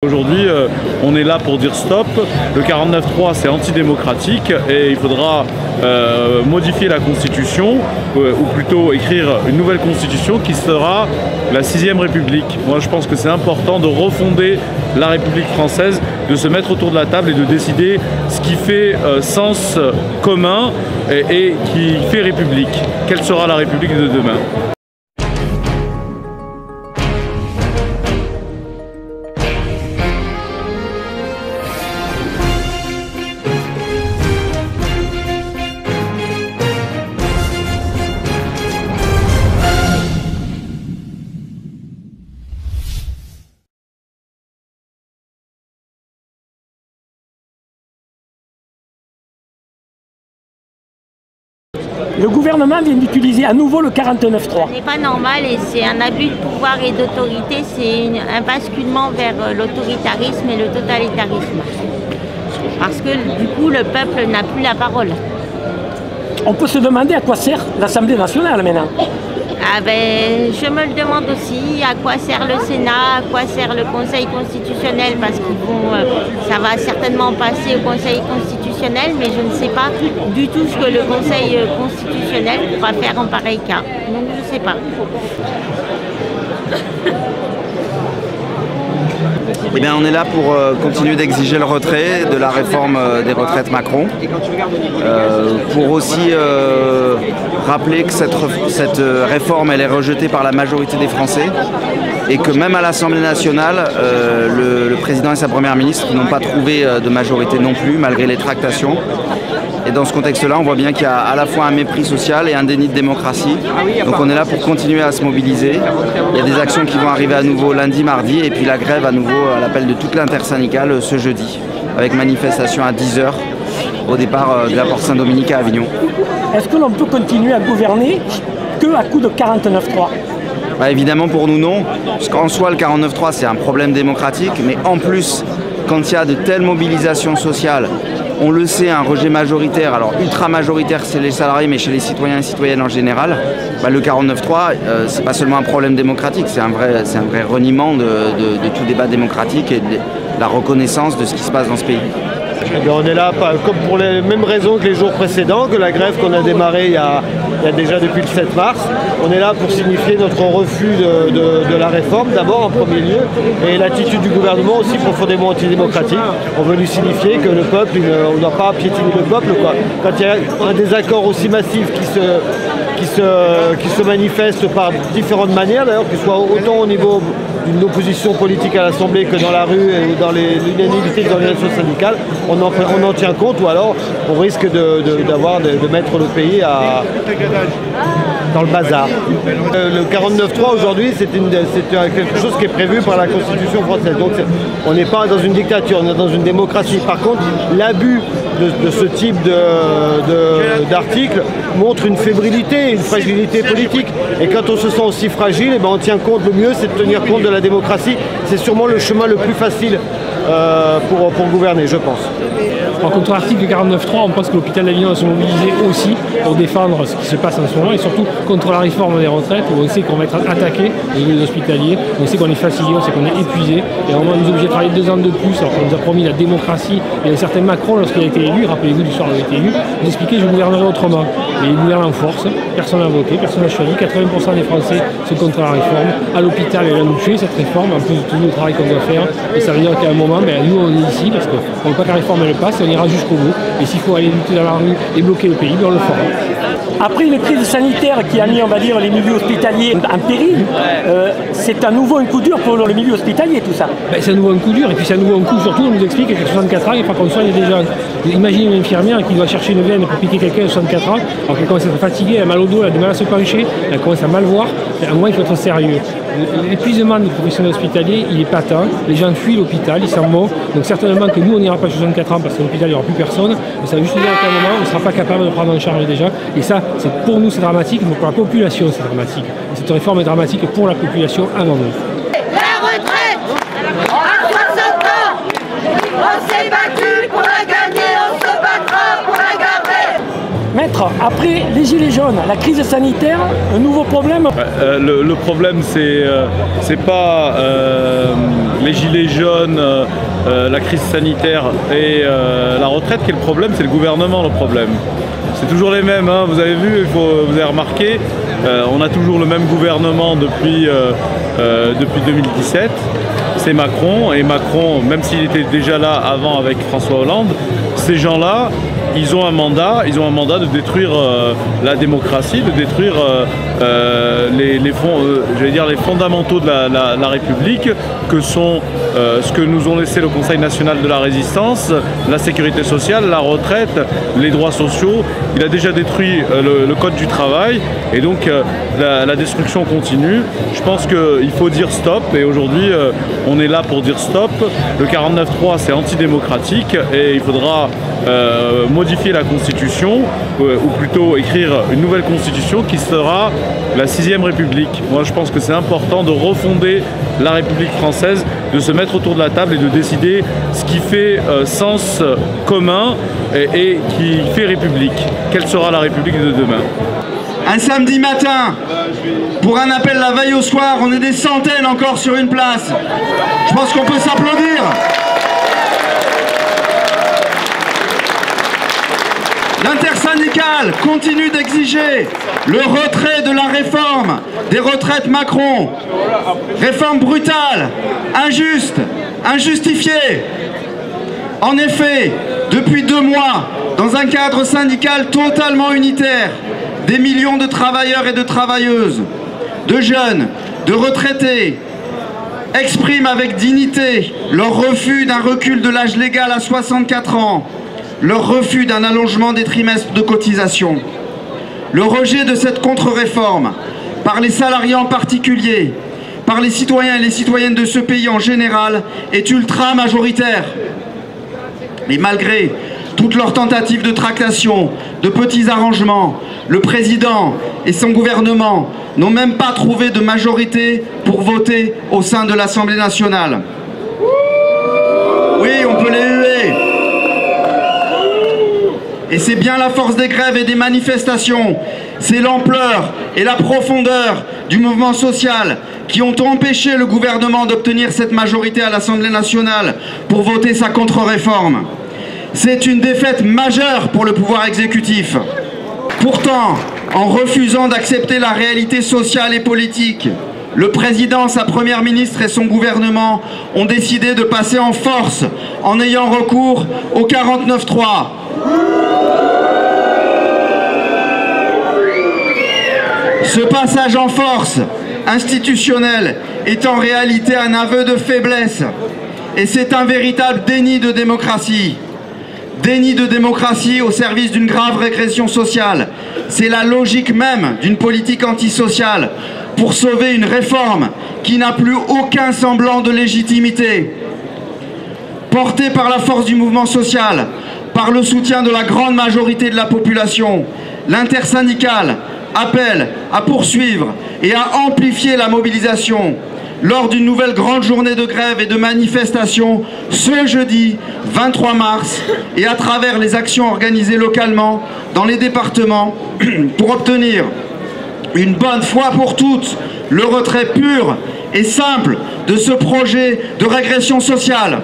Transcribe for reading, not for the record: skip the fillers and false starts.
Aujourd'hui, on est là pour dire stop. Le 49.3, c'est antidémocratique et il faudra modifier la Constitution, ou plutôt écrire une nouvelle Constitution qui sera la 6e République. Moi, je pense que c'est important de refonder la République française, de se mettre autour de la table et de décider ce qui fait sens commun et qui fait République. Quelle sera la République de demain ? Le gouvernement vient d'utiliser à nouveau le 49.3. Ce n'est pas normal et c'est un abus de pouvoir et d'autorité, c'est un basculement vers l'autoritarisme et le totalitarisme. Parce que du coup, le peuple n'a plus la parole. On peut se demander à quoi sert l'Assemblée nationale maintenant. Ah ben, je me le demande aussi, à quoi sert le Sénat, à quoi sert le Conseil constitutionnel, parce qu'ils vont, ça va certainement passer au Conseil constitutionnel, mais je ne sais pas du tout ce que le Conseil constitutionnel pourra faire en pareil cas. Donc je ne sais pas. Eh bien, on est là pour continuer d'exiger le retrait de la réforme des retraites Macron, pour aussi rappeler que cette réforme elle est rejetée par la majorité des Français et que même à l'Assemblée nationale, le président et sa première ministre n'ont pas trouvé de majorité non plus, malgré les tractations. Et dans ce contexte-là, on voit bien qu'il y a à la fois un mépris social et un déni de démocratie. Donc on est là pour continuer à se mobiliser. Il y a des actions qui vont arriver à nouveau lundi, mardi, et puis la grève à nouveau à l'appel de toute l'intersyndicale ce jeudi, avec manifestation à 10 h au départ de la porte Saint-Dominique à Avignon. Est-ce que l'on peut continuer à gouverner qu'à coup de 49.3 ? Bah, évidemment pour nous non, parce qu'en soi le 49.3 c'est un problème démocratique, mais en plus quand il y a de telles mobilisations sociales, on le sait, un rejet majoritaire, alors ultra majoritaire chez les salariés, mais chez les citoyens et citoyennes en général, bah, le 49.3, c'est pas seulement un problème démocratique, c'est un vrai reniement de tout débat démocratique et de la reconnaissance de ce qui se passe dans ce pays. Eh bien, on est là comme pour les mêmes raisons que les jours précédents, que la grève qu'on a démarrée il y a déjà depuis le 7 mars. On est là pour signifier notre refus de la réforme d'abord en premier lieu, et l'attitude du gouvernement aussi profondément antidémocratique. On veut lui signifier que le peuple, on ne doit pas piétiner le peuple, quoi. Quand il y a un désaccord aussi massif qui se manifeste par différentes manières, d'ailleurs, que ce soit autant au niveau d'une opposition politique à l'Assemblée que dans la rue et dans l'unanimité des organisations syndicales, on en tient compte, ou alors on risque de mettre le pays dans le bazar. Le 49.3 aujourd'hui, c'est quelque chose qui est prévu par la Constitution française. Donc on n'est pas dans une dictature, on est dans une démocratie. Par contre, l'abus de ce type d'article montre une fébrilité, une fragilité politique. Et quand on se sent aussi fragile, eh ben on tient compte, le mieux c'est de tenir compte de la démocratie. C'est sûrement le chemin le plus facile pour gouverner, je pense. En contre-article 49.3, on pense que l'hôpital d'Avignon va se mobiliser aussi pour défendre ce qui se passe en ce moment et surtout contre la réforme des retraites où on sait qu'on va être attaqué, les hospitaliers, on sait qu'on est fatigué, on sait qu'on est épuisé et on nous est obligé de travailler 2 ans de plus alors qu'on nous a promis la démocratie. Et un certain Macron, lorsqu'il a été élu, rappelez-vous du soir où il a été élu, il expliquait je gouvernerai autrement. Et il gouverne en force, personne n'a voté, personne n'a choisi, 80% des Français sont contre la réforme. À l'hôpital, elle va nous tuer cette réforme, en plus de tout le travail qu'on doit faire. Et ça veut dire qu'à un moment, nous on est ici parce qu'on ne veut pas que la réforme elle passe, on ira jusqu'au bout. Et s'il faut aller lutter dans la rue et bloquer le pays, on le fera. Après une crise sanitaire qui a mis, on va dire, les milieux hospitaliers en péril, c'est à nouveau un coup dur pour le milieu hospitalier, tout ça. C'est à nouveau un coup dur, et puis c'est à nouveau un coup, surtout, on nous explique qu'à 64 ans, il faut qu'on soigne des jeunes. Imaginez une infirmière qui doit chercher une veine pour piquer quelqu'un à 64 ans, alors qu'elle commence à être fatiguée, elle a mal au dos, elle a du mal à se pencher, elle commence à mal voir, à moins il faut être sérieux. L'épuisement des professionnels hospitaliers, il est patent, les gens fuient l'hôpital, ils s'en vont, donc certainement que nous on n'ira pas à 64 ans parce qu'à l'hôpital il n'y aura plus personne, mais ça veut juste dire qu'à un moment on ne sera pas capable de prendre en charge des gens, et ça, pour nous c'est dramatique, mais pour la population c'est dramatique. Et cette réforme est dramatique pour la population avant nous. La retraite à 60 ans, on s'est battu pour la gagner, on se battra pour la garder. Maître autre, après les gilets jaunes, la crise sanitaire, un nouveau problème. Le problème, c'est pas les gilets jaunes, la crise sanitaire et la retraite qui est le problème, c'est le gouvernement le problème. C'est toujours les mêmes, hein. Vous avez vu, vous avez remarqué, on a toujours le même gouvernement depuis 2017. C'est Macron, et Macron, même s'il était déjà là avant avec François Hollande, ces gens-là, ils ont un mandat de détruire la démocratie, de détruire les fondamentaux de la République, que sont ce que nous ont laissé le Conseil national de la résistance, la sécurité sociale, la retraite, les droits sociaux. Il a déjà détruit le code du travail, et donc la destruction continue. Je pense qu'il faut dire stop, et aujourd'hui on est là pour dire stop. Le 49.3 c'est antidémocratique, et il faudra modifier la Constitution, ou plutôt écrire une nouvelle Constitution qui sera la 6e République. Moi je pense que c'est important de refonder la République française, de se mettre autour de la table et de décider ce qui fait sens commun et qui fait République. Quelle sera la République de demain? Un samedi matin, pour un appel la veille au soir, on est des centaines encore sur une place. Je pense qu'on peut s'applaudir. L'intersyndicale continue d'exiger le retrait de la réforme des retraites Macron. Réforme brutale, injuste, injustifiée. En effet, depuis 2 mois, dans un cadre syndical totalement unitaire, des millions de travailleurs et de travailleuses, de jeunes, de retraités, expriment avec dignité leur refus d'un recul de l'âge légal à 64 ans, leur refus d'un allongement des trimestres de cotisation. Le rejet de cette contre-réforme, par les salariés en particulier, par les citoyens et les citoyennes de ce pays en général, est ultra majoritaire. Mais malgré toutes leurs tentatives de tractation, de petits arrangements, le président et son gouvernement n'ont même pas trouvé de majorité pour voter au sein de l'Assemblée nationale. Oui, on peut les huer. Et c'est bien la force des grèves et des manifestations, c'est l'ampleur et la profondeur du mouvement social qui ont empêché le gouvernement d'obtenir cette majorité à l'Assemblée nationale pour voter sa contre-réforme. C'est une défaite majeure pour le pouvoir exécutif. Pourtant, en refusant d'accepter la réalité sociale et politique, le président, sa première ministre et son gouvernement ont décidé de passer en force en ayant recours au 49.3. Ce passage en force institutionnel est en réalité un aveu de faiblesse, et c'est un véritable déni de démocratie. Déni de démocratie au service d'une grave régression sociale. C'est la logique même d'une politique antisociale pour sauver une réforme qui n'a plus aucun semblant de légitimité. Portée par la force du mouvement social, par le soutien de la grande majorité de la population, l'intersyndicale appelle à poursuivre et à amplifier la mobilisation lors d'une nouvelle grande journée de grève et de manifestation ce jeudi 23 mars et à travers les actions organisées localement dans les départements pour obtenir une bonne fois pour toutes le retrait pur et simple de ce projet de régression sociale.